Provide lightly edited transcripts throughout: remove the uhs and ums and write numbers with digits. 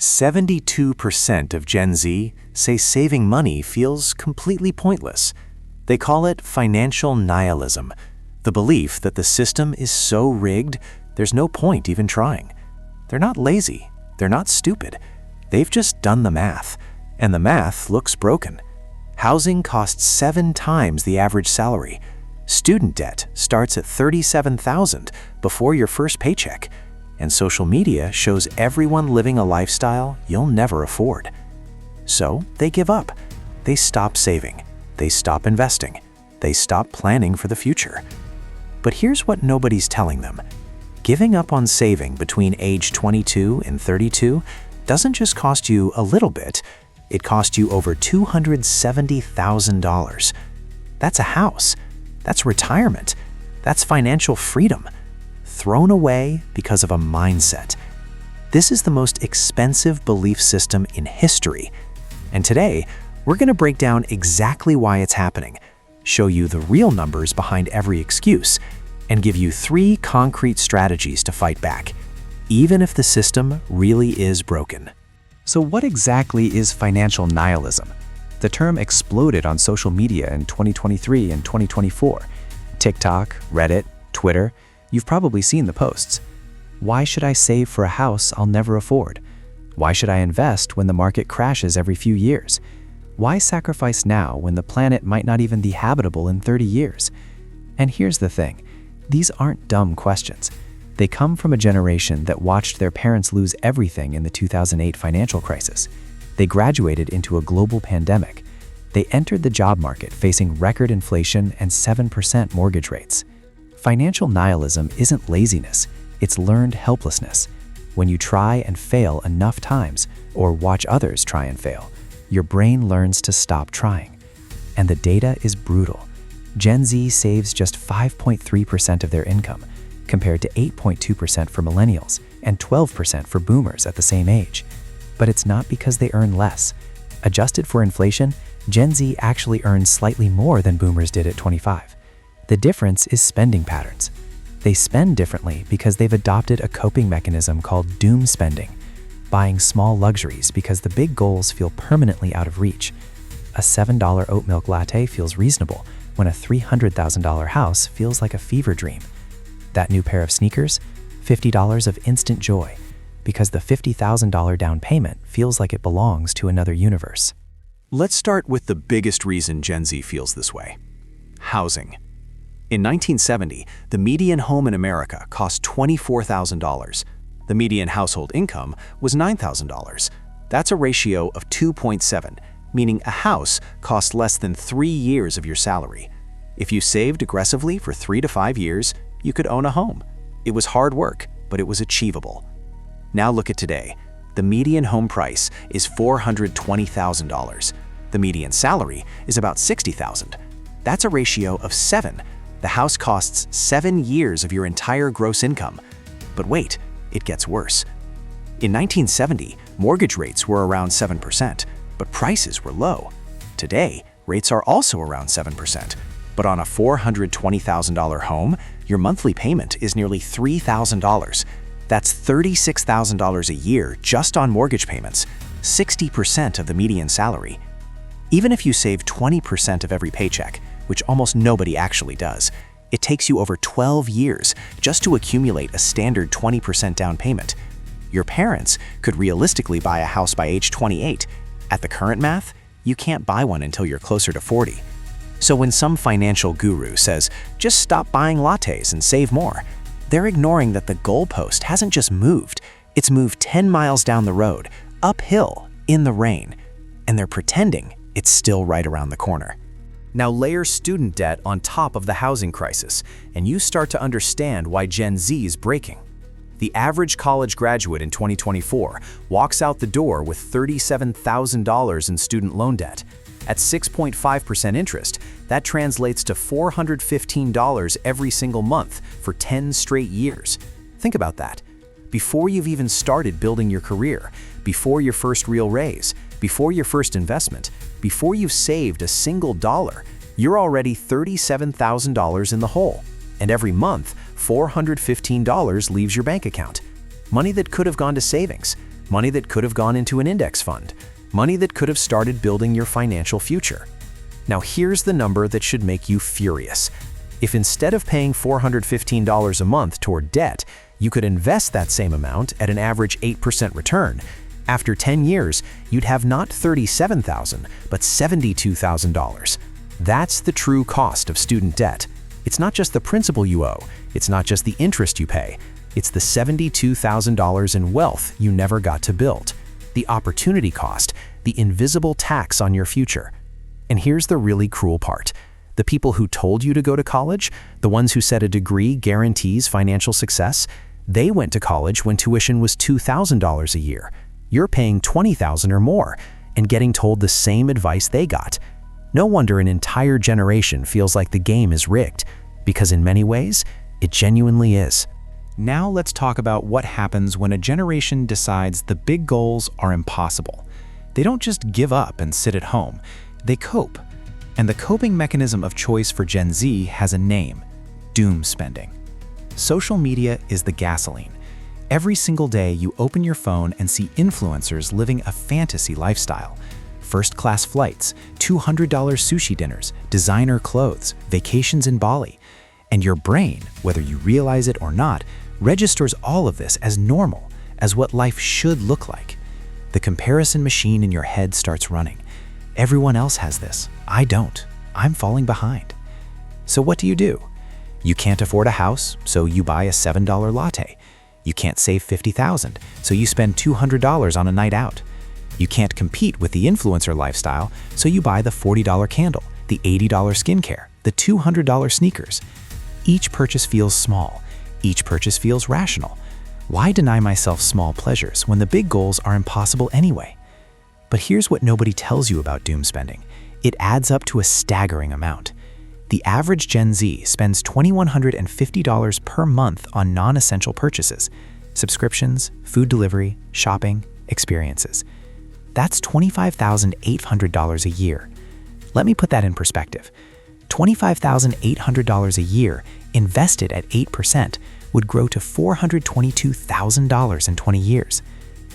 72% of Gen Z say saving money feels completely pointless. They call it financial nihilism, the belief that the system is so rigged there's no point even trying. They're not lazy, they're not stupid. They've just done the math, and the math looks broken. Housing costs 7 times the average salary. Student debt starts at $37,000 before your first paycheck. And social media shows everyone living a lifestyle you'll never afford. So they give up. They stop saving. They stop investing. They stop planning for the future. But here's what nobody's telling them. Giving up on saving between age 22 and 32 doesn't just cost you a little bit, it costs you over $270,000. That's a house. That's retirement. That's financial freedom. Thrown away because of a mindset. This is the most expensive belief system in history. And today, we're going to break down exactly why it's happening, show you the real numbers behind every excuse, and give you 3 concrete strategies to fight back, even if the system really is broken. So what exactly is financial nihilism? The term exploded on social media in 2023 and 2024. TikTok, Reddit, Twitter. You've probably seen the posts. Why should I save for a house I'll never afford? Why should I invest when the market crashes every few years? Why sacrifice now when the planet might not even be habitable in 30 years? And here's the thing, these aren't dumb questions. They come from a generation that watched their parents lose everything in the 2008 financial crisis. They graduated into a global pandemic. They entered the job market facing record inflation and 7% mortgage rates. Financial nihilism isn't laziness, it's learned helplessness. When you try and fail enough times, or watch others try and fail, your brain learns to stop trying. And the data is brutal. Gen Z saves just 5.3% of their income, compared to 8.2% for millennials and 12% for boomers at the same age. But it's not because they earn less. Adjusted for inflation, Gen Z actually earns slightly more than boomers did at 25. The difference is spending patterns. They spend differently because they've adopted a coping mechanism called doom spending, buying small luxuries because the big goals feel permanently out of reach. A $7 oat milk latte feels reasonable when a $300,000 house feels like a fever dream. That new pair of sneakers, $50 of instant joy, because the $50,000 down payment feels like it belongs to another universe. Let's start with the biggest reason Gen Z feels this way: housing. In 1970, the median home in America cost $24,000. The median household income was $9,000. That's a ratio of 2.7, meaning a house costs less than 3 years of your salary. If you saved aggressively for 3 to 5 years, you could own a home. It was hard work, but it was achievable. Now look at today. The median home price is $420,000. The median salary is about $60,000. That's a ratio of 7. The house costs 7 years of your entire gross income. But wait, it gets worse. In 1970, mortgage rates were around 7%, but prices were low. Today, rates are also around 7%, but on a $420,000 home, your monthly payment is nearly $3,000. That's $36,000 a year just on mortgage payments, 60% of the median salary. Even if you save 20% of every paycheck, which almost nobody actually does, it takes you over 12 years just to accumulate a standard 20% down payment. Your parents could realistically buy a house by age 28. At the current math, you can't buy one until you're closer to 40. So when some financial guru says, just stop buying lattes and save more, they're ignoring that the goalpost hasn't just moved, it's moved 10 miles down the road, uphill, in the rain, and they're pretending it's still right around the corner. Now layer student debt on top of the housing crisis, and you start to understand why Gen Z is breaking. The average college graduate in 2024 walks out the door with $37,000 in student loan debt. At 6.5% interest, that translates to $415 every single month for 10 straight years. Think about that. Before you've even started building your career, before your first real raise, before your first investment, before you've saved a single dollar, you're already $37,000 in the hole. And every month, $415 leaves your bank account. Money that could have gone to savings, money that could have gone into an index fund, money that could have started building your financial future. Now here's the number that should make you furious. If instead of paying $415 a month toward debt, you could invest that same amount at an average 8% return, after 10 years, you'd have not $37,000, but $72,000. That's the true cost of student debt. It's not just the principal you owe, it's not just the interest you pay, it's the $72,000 in wealth you never got to build, the opportunity cost, the invisible tax on your future. And here's the really cruel part. The people who told you to go to college, the ones who said a degree guarantees financial success, they went to college when tuition was $2,000 a year. You're paying $20,000 or more and getting told the same advice they got. No wonder an entire generation feels like the game is rigged, because in many ways, it genuinely is. Now let's talk about what happens when a generation decides the big goals are impossible. They don't just give up and sit at home, they cope. And the coping mechanism of choice for Gen Z has a name: doom spending. Social media is the gasoline. Every single day you open your phone and see influencers living a fantasy lifestyle. First-class flights, $200 sushi dinners, designer clothes, vacations in Bali. And your brain, whether you realize it or not, registers all of this as normal, as what life should look like. The comparison machine in your head starts running. Everyone else has this. I don't. I'm falling behind. So what do? You can't afford a house, so you buy a $7 latte. You can't save $50,000, so you spend $200 on a night out. You can't compete with the influencer lifestyle, so you buy the $40 candle, the $80 skincare, the $200 sneakers. Each purchase feels small. Each purchase feels rational. Why deny myself small pleasures when the big goals are impossible anyway? But here's what nobody tells you about doom spending. It adds up to a staggering amount. The average Gen Z spends $2,150 per month on non-essential purchases: subscriptions, food delivery, shopping, experiences. That's $25,800 a year. Let me put that in perspective. $25,800 a year invested at 8% would grow to $422,000 in 20 years.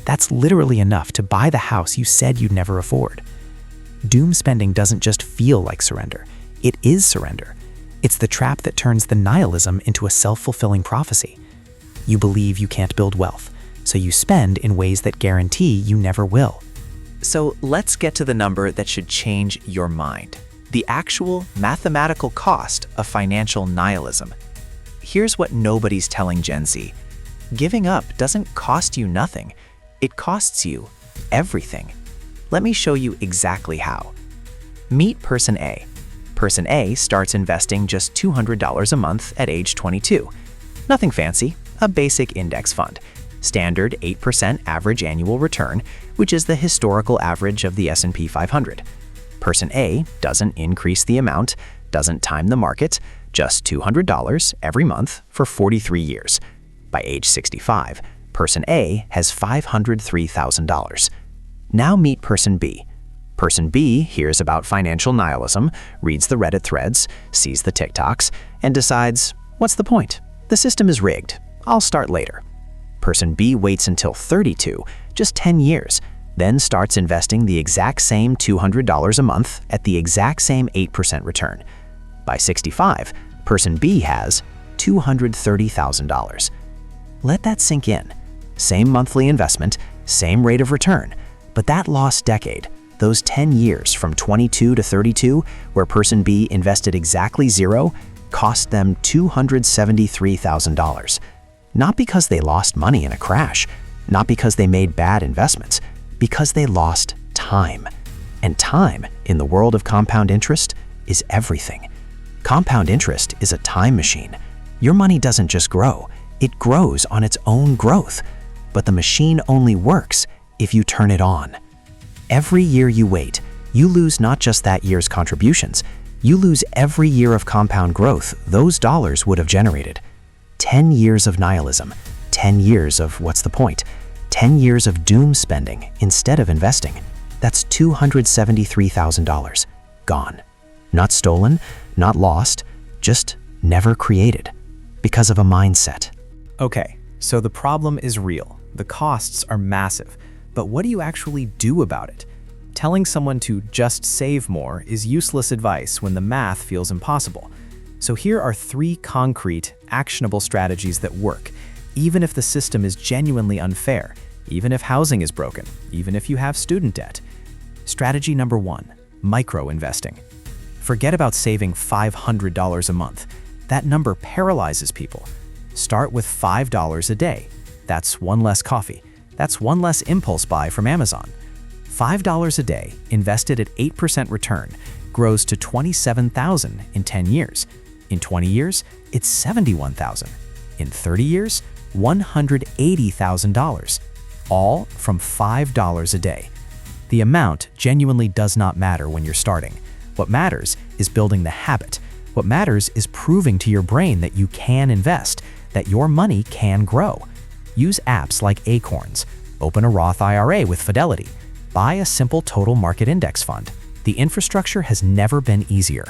That's literally enough to buy the house you said you'd never afford. Doom spending doesn't just feel like surrender. It is surrender. It's the trap that turns the nihilism into a self-fulfilling prophecy. You believe you can't build wealth, so you spend in ways that guarantee you never will. So let's get to the number that should change your mind. The actual mathematical cost of financial nihilism. Here's what nobody's telling Gen Z. Giving up doesn't cost you nothing. It costs you everything. Let me show you exactly how. Meet Person A. Person A starts investing just $200 a month at age 22. Nothing fancy, a basic index fund. Standard 8% average annual return, which is the historical average of the S&P 500. Person A doesn't increase the amount, doesn't time the market, just $200 every month for 43 years. By age 65, Person A has $503,000. Now meet Person B. Person B hears about financial nihilism, reads the Reddit threads, sees the TikToks, and decides, what's the point? The system is rigged. I'll start later. Person B waits until 32, just 10 years, then starts investing the exact same $200 a month at the exact same 8% return. By 65, Person B has $230,000. Let that sink in. Same monthly investment, same rate of return, but that lost decade, those 10 years from 22 to 32, where Person B invested exactly zero, cost them $273,000. Not because they lost money in a crash, not because they made bad investments, because they lost time. And time, in the world of compound interest, is everything. Compound interest is a time machine. Your money doesn't just grow, it grows on its own growth. But the machine only works if you turn it on. Every year you wait, you lose not just that year's contributions, you lose every year of compound growth those dollars would have generated. 10 years of nihilism, 10 years of what's the point, 10 years of doom spending instead of investing. That's $273,000 gone. Not stolen, not lost, just never created because of a mindset. Okay, so the problem is real. The costs are massive. But what do you actually do about it? Telling someone to just save more is useless advice when the math feels impossible. So here are 3 concrete, actionable strategies that work, even if the system is genuinely unfair, even if housing is broken, even if you have student debt. Strategy number 1, micro-investing. Forget about saving $500 a month. That number paralyzes people. Start with $5 a day. That's 1 less coffee. That's 1 less impulse buy from Amazon. $5 a day, invested at 8% return, grows to $27,000 in 10 years. In 20 years, it's $71,000. In 30 years, $180,000. All from $5 a day. The amount genuinely does not matter when you're starting. What matters is building the habit. What matters is proving to your brain that you can invest, that your money can grow. Use apps like Acorns. Open a Roth IRA with Fidelity. Buy a simple total market index fund. The infrastructure has never been easier.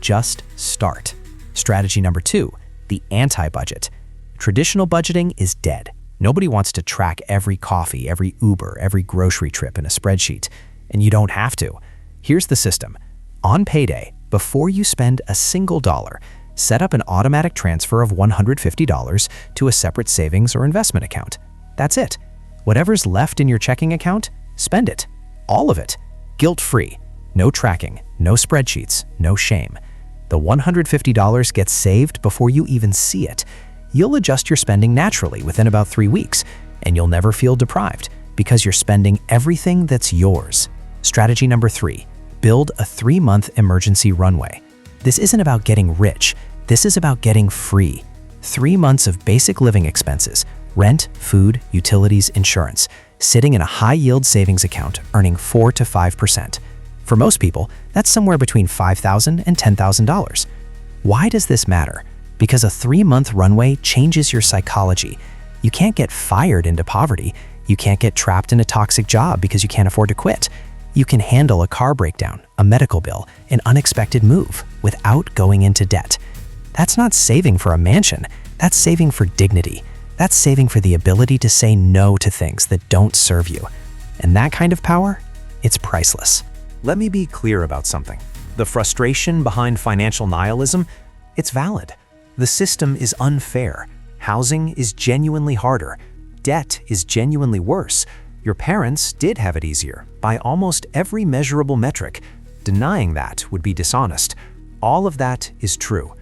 Just start. Strategy number 2, the anti-budget. Traditional budgeting is dead. Nobody wants to track every coffee, every Uber, every grocery trip in a spreadsheet. And you don't have to. Here's the system. On payday, before you spend a single dollar, set up an automatic transfer of $150 to a separate savings or investment account. That's it. Whatever's left in your checking account, spend it. All of it. Guilt-free. No tracking, no spreadsheets, no shame. The $150 gets saved before you even see it. You'll adjust your spending naturally within about 3 weeks, and you'll never feel deprived because you're spending everything that's yours. Strategy number 3, build a 3-month emergency runway. This isn't about getting rich. This is about getting free. 3 months of basic living expenses, rent, food, utilities, insurance, sitting in a high-yield savings account earning 4 to 5%. For most people, that's somewhere between $5,000 and $10,000. Why does this matter? Because a 3-month runway changes your psychology. You can't get fired into poverty. You can't get trapped in a toxic job because you can't afford to quit. You can handle a car breakdown, a medical bill, an unexpected move without going into debt. That's not saving for a mansion. That's saving for dignity. That's saving for the ability to say no to things that don't serve you. And that kind of power, it's priceless. Let me be clear about something. The frustration behind financial nihilism, it's valid. The system is unfair. Housing is genuinely harder. Debt is genuinely worse. Your parents did have it easier by almost every measurable metric. Denying that would be dishonest. All of that is true.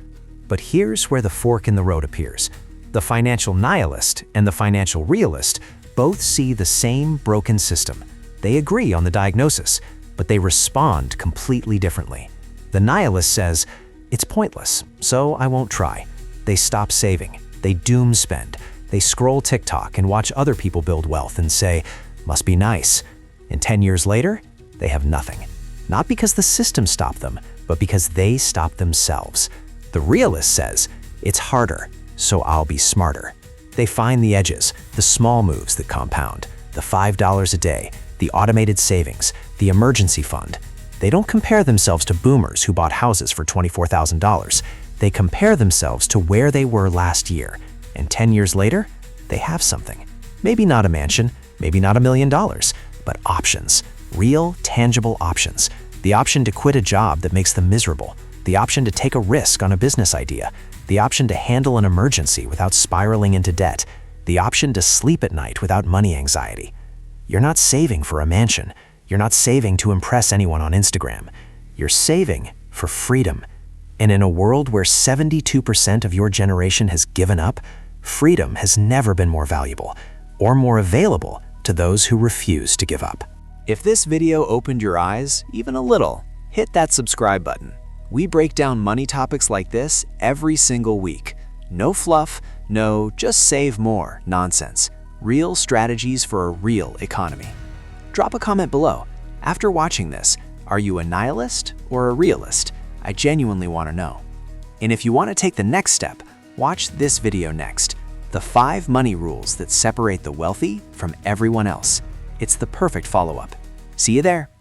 But here's where the fork in the road appears. The financial nihilist and the financial realist both see the same broken system. They agree on the diagnosis, but they respond completely differently. The nihilist says, "It's pointless, so I won't try." They stop saving. They doom spend. They scroll TikTok and watch other people build wealth and say, "Must be nice." And 10 years later, they have nothing. Not because the system stopped them, but because they stopped themselves. The realist says, "It's harder, so I'll be smarter." They find the edges, the small moves that compound, the $5 a day, the automated savings, the emergency fund. They don't compare themselves to boomers who bought houses for $24,000. They compare themselves to where they were last year. And 10 years later, they have something. Maybe not a mansion, maybe not $1 million, but options. Real, tangible options. The option to quit a job that makes them miserable. The option to take a risk on a business idea. The option to handle an emergency without spiraling into debt. The option to sleep at night without money anxiety. You're not saving for a mansion. You're not saving to impress anyone on Instagram. You're saving for freedom. And in a world where 72% of your generation has given up, freedom has never been more valuable or more available to those who refuse to give up. If this video opened your eyes, even a little, hit that subscribe button. We break down money topics like this every single week. No fluff, no just save more nonsense. Real strategies for a real economy. Drop a comment below. After watching this, are you a nihilist or a realist? I genuinely want to know. And if you want to take the next step, watch this video next. The 5 money rules that separate the wealthy from everyone else. It's the perfect follow-up. See you there.